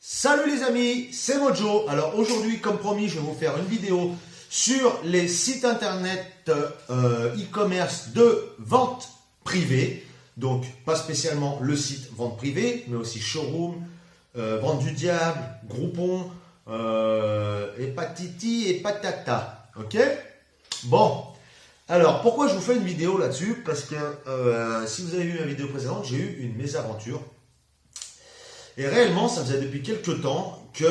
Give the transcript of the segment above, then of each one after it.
Salut les amis, c'est Mojo. Alors aujourd'hui, comme promis, je vais vous faire une vidéo sur les sites internet e-commerce de vente privée. Donc pas spécialement le site vente privée, mais aussi showroom, vente du diable, Groupon, et patiti et patata. Ok? Bon. Alors pourquoi je vous fais une vidéo là-dessus? Parce que si vous avez vu ma vidéo précédente, j'ai eu une mésaventure. Et réellement, ça faisait depuis quelques temps que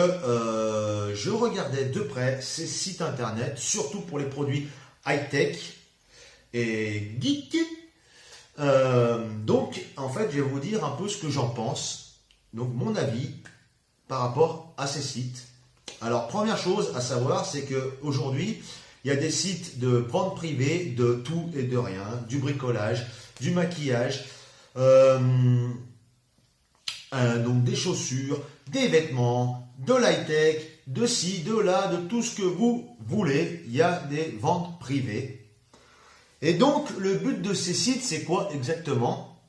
je regardais de près ces sites internet, surtout pour les produits high-tech et geek. Donc, en fait, je vais vous dire un peu ce que j'en pense, donc mon avis par rapport à ces sites. Alors, première chose à savoir, c'est qu'aujourd'hui, il y a des sites de vente privée de tout et de rien, du bricolage, du maquillage, donc des chaussures, des vêtements, de l'high-tech, de ci, de là, de tout ce que vous voulez. Il y a des ventes privées. Et donc, le but de ces sites, c'est quoi exactement?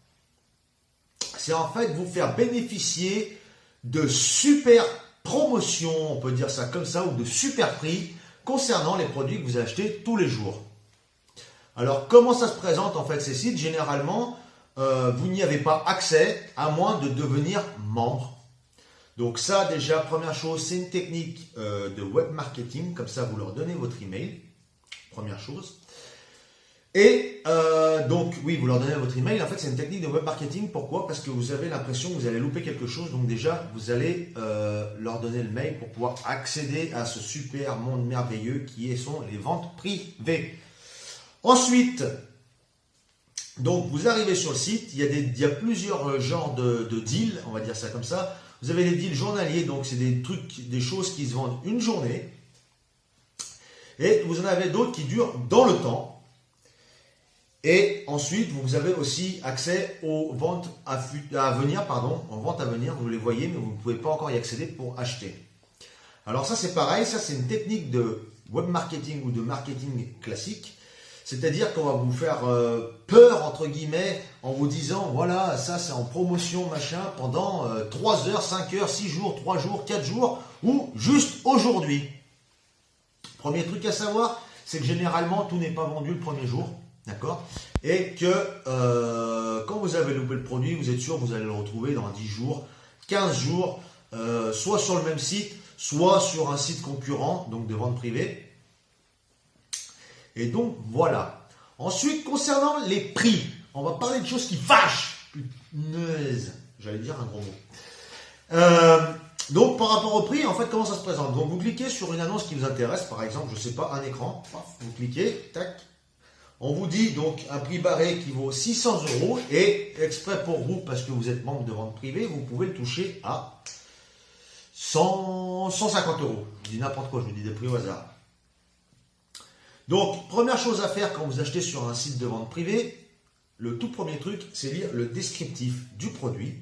C'est en fait vous faire bénéficier de super promotions, on peut dire ça comme ça, ou de super prix concernant les produits que vous achetez tous les jours. Alors, comment ça se présente en fait ces sites? Généralement, vous n'y avez pas accès à moins de devenir membre. Donc ça, déjà, première chose, c'est une technique de web marketing. Comme ça, vous leur donnez votre email. Première chose. Et donc, oui, vous leur donnez votre email. En fait, c'est une technique de web marketing. Pourquoi? Parce que vous avez l'impression que vous allez louper quelque chose. Donc déjà, vous allez leur donner le mail pour pouvoir accéder à ce super monde merveilleux qui sont les ventes privées. Ensuite, donc vous arrivez sur le site, il y a plusieurs genres de deals, on va dire ça comme ça. Vous avez les deals journaliers, donc c'est des trucs, des choses qui se vendent une journée. Et vous en avez d'autres qui durent dans le temps. Et ensuite, vous avez aussi accès aux ventes à venir, aux ventes à venir, vous les voyez, mais vous ne pouvez pas encore y accéder pour acheter. Alors ça c'est pareil, ça c'est une technique de web marketing ou de marketing classique. C'est-à-dire qu'on va vous faire peur, entre guillemets, en vous disant, voilà, ça c'est en promotion, machin, pendant 3 heures, 5 heures, 6 jours, 3 jours, 4 jours, ou juste aujourd'hui. Premier truc à savoir, c'est que généralement, tout n'est pas vendu le premier jour, d'accord? Et que quand vous avez loupé le produit, vous êtes sûr que vous allez le retrouver dans 10 jours, 15 jours, soit sur le même site, soit sur un site concurrent, donc de vente privée. Et donc, voilà. Ensuite, concernant les prix, on va parler de choses qui fâchent. Punaise, j'allais dire un gros mot. Donc, par rapport au prix, en fait, comment ça se présente? Donc, vous cliquez sur une annonce qui vous intéresse, par exemple, je ne sais pas, un écran. Vous cliquez, tac. On vous dit donc un prix barré qui vaut 600 € et exprès pour vous, parce que vous êtes membre de vente privée, vous pouvez le toucher à 150 €. Je dis n'importe quoi, je vous dis des prix au hasard. Donc, première chose à faire quand vous achetez sur un site de vente privée, le tout premier truc, c'est lire le descriptif du produit.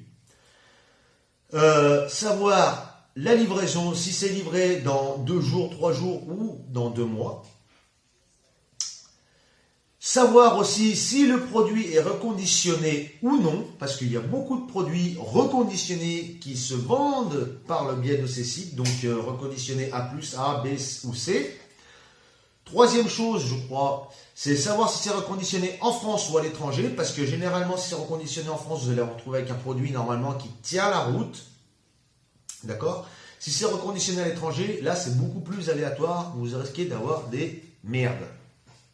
Savoir la livraison, si c'est livré dans 2 jours, 3 jours ou dans 2 mois. Savoir aussi si le produit est reconditionné ou non, parce qu'il y a beaucoup de produits reconditionnés qui se vendent par le biais de ces sites, donc reconditionnés A+, A, B ou C. Troisième chose, je crois, c'est savoir si c'est reconditionné en France ou à l'étranger, parce que généralement, si c'est reconditionné en France, vous allez vous retrouver avec un produit normalement qui tient la route. D'accord? Si c'est reconditionné à l'étranger, là, c'est beaucoup plus aléatoire. Vous risquez d'avoir des merdes,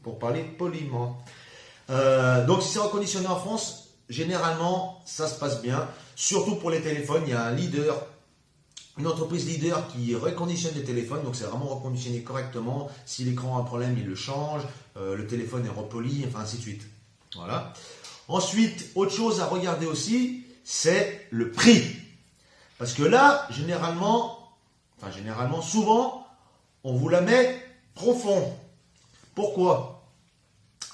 pour parler poliment. Donc, si c'est reconditionné en France, généralement, ça se passe bien. Surtout pour les téléphones, il y a un leader. Une entreprise leader qui reconditionne les téléphones, donc c'est vraiment reconditionné correctement. Si l'écran a un problème, il le change, le téléphone est repoli, enfin ainsi de suite. Voilà. Ensuite, autre chose à regarder aussi, c'est le prix. Parce que là, souvent, on vous la met profond. Pourquoi?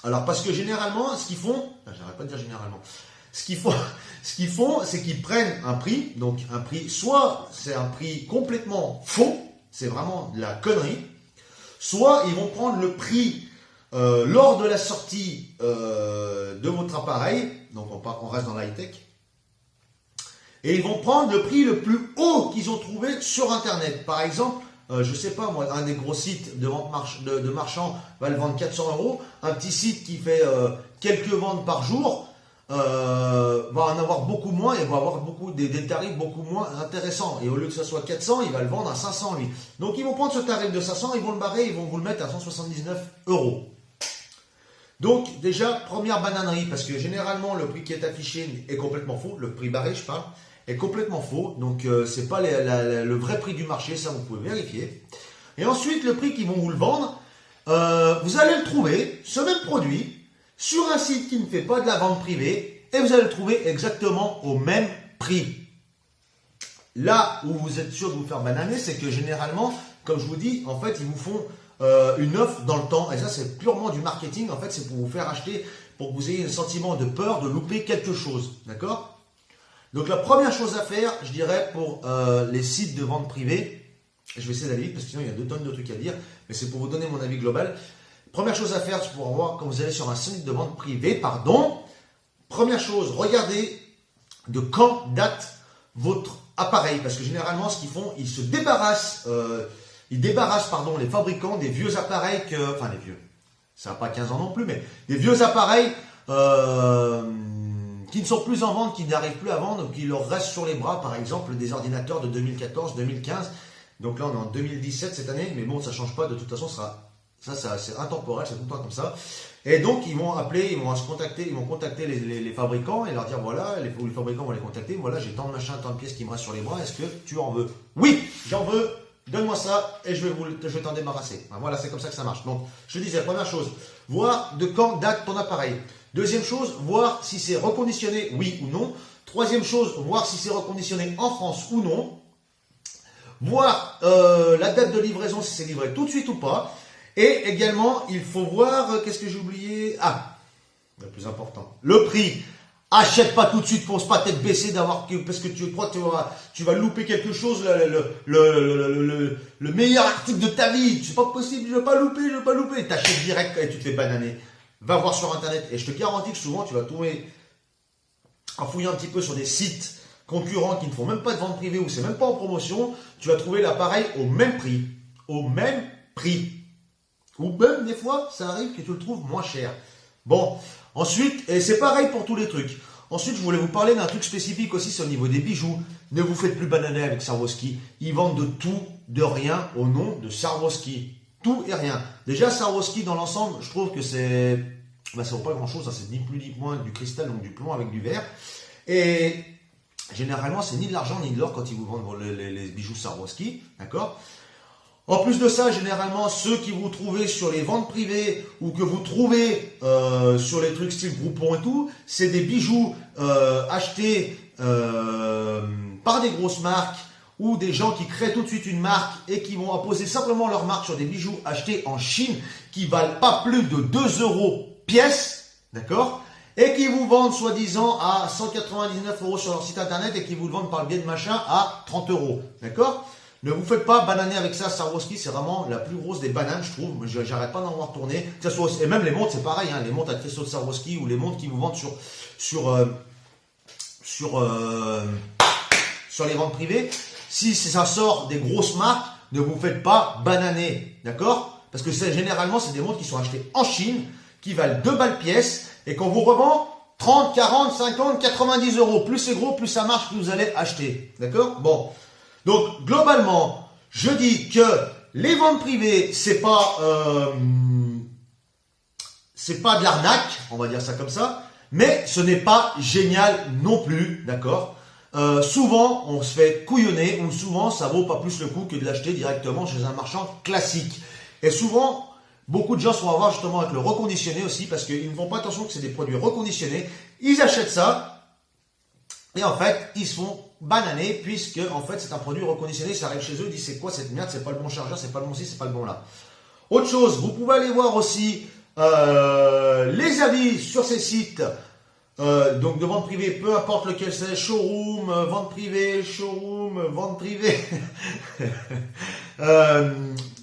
Alors, parce que généralement, ce qu'ils font, j'arrête pas de dire généralement, ce qu'ils font, c'est qu'ils prennent un prix, donc un prix, soit c'est un prix complètement faux, c'est vraiment de la connerie, soit ils vont prendre le prix lors de la sortie de votre appareil, donc on reste dans l'high-tech, et ils vont prendre le prix le plus haut qu'ils ont trouvé sur Internet. Par exemple, je sais pas moi, un des gros sites de vente de marchands va le vendre 400 €. Un petit site qui fait quelques ventes par jour va en avoir beaucoup moins et va avoir des tarifs beaucoup moins intéressants. Et au lieu que ça soit 400, il va le vendre à 500 lui. Donc ils vont prendre ce tarif de 500, ils vont le barrer, ils vont vous le mettre à 179 €. Donc déjà, première bananerie, parce que généralement le prix qui est affiché est complètement faux, le prix barré je parle, est complètement faux, donc c'est pas le vrai prix du marché, ça vous pouvez vérifier. Et ensuite, le prix qu'ils vont vous le vendre, vous allez le trouver, ce même produit, sur un site qui ne fait pas de la vente privée, et vous allez le trouver exactement au même prix. Là où vous êtes sûr de vous faire bananer, c'est que généralement, comme je vous dis, en fait, ils vous font une offre dans le temps, et ça c'est purement du marketing, en fait c'est pour vous faire acheter, pour que vous ayez un sentiment de peur de louper quelque chose, d'accord? Donc la première chose à faire, je dirais pour les sites de vente privée, je vais essayer d'aller vite parce que sinon il y a 2 tonnes de trucs à dire, mais c'est pour vous donner mon avis global. Première chose à faire, c'est pour voir quand vous allez sur un site de vente privée, première chose, regardez de quand date votre appareil, parce que généralement ce qu'ils font, ils se débarrassent, les fabricants des vieux appareils enfin les vieux, ça n'a pas 15 ans non plus, mais des vieux appareils qui ne sont plus en vente, qui n'arrivent plus à vendre, qui leur restent sur les bras, par exemple des ordinateurs de 2014, 2015. Donc là on est en 2017 cette année, mais bon ça ne change pas, de toute façon c'est intemporel, c'est tout le temps comme ça. Et donc ils vont appeler, ils vont contacter les fabricants et leur dire voilà, les fabricants vont les contacter, voilà j'ai tant de machins, tant de pièces qui me restent sur les bras, est-ce que tu en veux? Oui, j'en veux. Donne-moi ça et je vais t'en débarrasser. Voilà, c'est comme ça que ça marche. Donc, je disais, première chose, voir de quand date ton appareil. Deuxième chose, voir si c'est reconditionné, oui ou non. Troisième chose, voir si c'est reconditionné en France ou non. Voir la date de livraison, si c'est livré tout de suite ou pas. Et également, il faut voir, qu'est-ce que j'ai oublié? Ah, le plus important, le prix. Achète pas tout de suite, fonce pas tête baissée parce que tu crois que tu vas louper quelque chose, le meilleur article de ta vie. C'est pas possible, je vais pas louper. T'achètes direct et tu te fais bananer. Va voir sur internet et je te garantis que souvent tu vas trouver, en fouillant un petit peu sur des sites concurrents qui ne font même pas de vente privée ou c'est même pas en promotion, tu vas trouver l'appareil au même prix. Au même prix. Ou même des fois, ça arrive que tu le trouves moins cher. Bon. Ensuite, et c'est pareil pour tous les trucs. Ensuite, je voulais vous parler d'un truc spécifique aussi, c'est au niveau des bijoux. Ne vous faites plus bananer avec Swarovski. Ils vendent de tout, de rien au nom de Swarovski. Tout et rien. Déjà, Swarovski dans l'ensemble, je trouve que ça vaut pas grand chose. C'est ni plus ni moins du cristal, donc du plomb avec du verre. Et généralement, c'est ni de l'argent ni de l'or quand ils vous vendent les bijoux Swarovski. D'accord ? En plus de ça, généralement, ceux qui vous trouvez sur les ventes privées ou que vous trouvez sur les trucs style Groupon et tout, c'est des bijoux achetés par des grosses marques ou des gens qui créent tout de suite une marque et qui vont apposer simplement leur marque sur des bijoux achetés en Chine qui valent pas plus de 2 € pièce, d'accord ? Et qui vous vendent soi-disant à 199 € sur leur site internet et qui vous le vendent par le biais de machin à 30 €, d'accord ? Ne vous faites pas bananer avec ça, Swarovski, c'est vraiment la plus grosse des bananes, je trouve. J'arrête pas d'en voir tourner. Et même les montres, c'est pareil, hein, les montres à cristaux de Swarovski ou les montres qui vous vendent sur les ventes privées. Si ça sort des grosses marques, ne vous faites pas bananer, d'accord? Parce que généralement, c'est des montres qui sont achetées en Chine, qui valent 2 balles pièce, et qu'on vous revend 30, 40, 50, 90 €. Plus c'est gros, plus ça marche, plus vous allez acheter, d'accord? Bon. Donc, globalement, je dis que les ventes privées, c'est pas de l'arnaque, on va dire ça comme ça, mais ce n'est pas génial non plus, d'accord? Souvent, on se fait couillonner, ou souvent, ça vaut pas plus le coup que de l'acheter directement chez un marchand classique. Et souvent, beaucoup de gens se vont avoir justement avec le reconditionné aussi, parce qu'ils ne font pas attention que c'est des produits reconditionnés. Ils achètent ça, et en fait, ils se font bananer, puisque en fait c'est un produit reconditionné, ça arrive chez eux, ils disent c'est quoi cette merde, c'est pas le bon chargeur, c'est pas le bon ci, c'est pas le bon là. Autre chose, vous pouvez aller voir aussi les avis sur ces sites, donc de vente privée, peu importe lequel c'est, showroom, vente privée,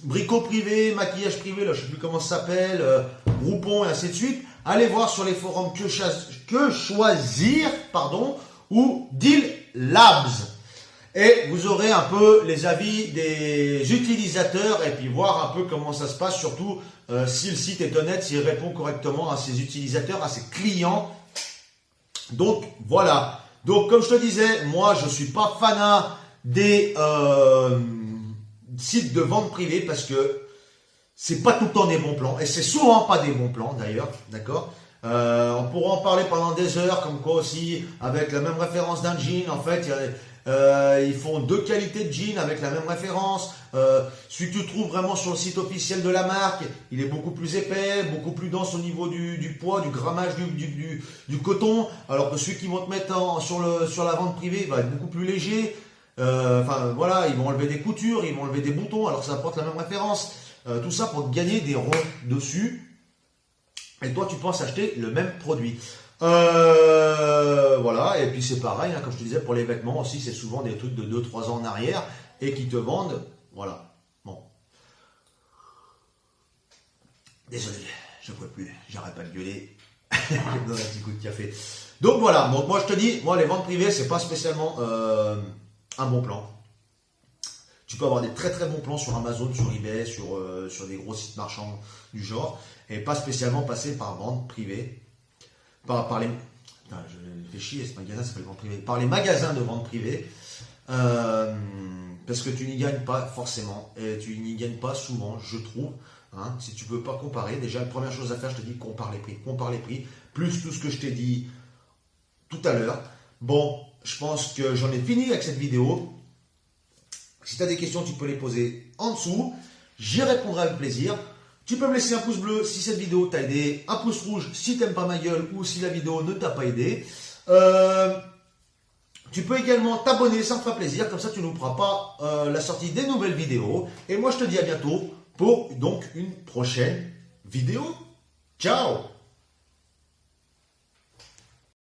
bricot privé, maquillage privé, là je sais plus comment ça s'appelle, Groupon et ainsi de suite. Allez voir sur les forums que choisir, ou Deal Labs. Et vous aurez un peu les avis des utilisateurs et puis voir un peu comment ça se passe, surtout si le site est honnête, s'il répond correctement à ses utilisateurs, à ses clients. Donc voilà. Donc comme je te disais, moi je suis pas fanat des sites de vente privée parce que c'est pas tout le temps des bons plans et c'est souvent pas des bons plans d'ailleurs, d'accord. On pourra en parler pendant des heures, comme quoi aussi avec la même référence d'un jean, en fait, ils font deux qualités de jean avec la même référence. Celui que tu trouves vraiment sur le site officiel de la marque, il est beaucoup plus épais, beaucoup plus dense au niveau du poids, du grammage du coton, alors que celui qu'ils vont te mettre sur la vente privée va être beaucoup plus léger. Enfin voilà, ils vont enlever des coutures, ils vont enlever des boutons, alors que ça apporte la même référence. Tout ça pour gagner des ronds dessus. Et toi, tu penses acheter le même produit. Voilà, et puis c'est pareil, hein, comme je te disais, pour les vêtements aussi, c'est souvent des trucs de 2-3 ans en arrière et qui te vendent. Voilà. Bon. Désolé, je ne pouvais plus, j'arrête pas de gueuler. Je me donne un petit coup de café. Donc voilà, donc moi je te dis, moi les ventes privées, c'est pas spécialement un bon plan. Tu peux avoir des très très bons plans sur Amazon, sur eBay, sur des gros sites marchands du genre, et pas spécialement passer par vente privée, par les... Putain, je fais chier, ce magasin s'appelle vente privée. Par les magasins de vente privée, parce que tu n'y gagnes pas forcément, et tu n'y gagnes pas souvent, je trouve. Hein, si tu ne peux pas comparer, déjà la première chose à faire, je te dis, compare les prix, plus tout ce que je t'ai dit tout à l'heure. Bon, je pense que j'en ai fini avec cette vidéo. Si tu as des questions, tu peux les poser en dessous. J'y répondrai avec plaisir. Tu peux me laisser un pouce bleu si cette vidéo t'a aidé, un pouce rouge si tu n'aimes pas ma gueule ou si la vidéo ne t'a pas aidé. Tu peux également t'abonner, ça me fera plaisir. Comme ça, tu ne louperas pas la sortie des nouvelles vidéos. Et moi, je te dis à bientôt pour donc une prochaine vidéo. Ciao!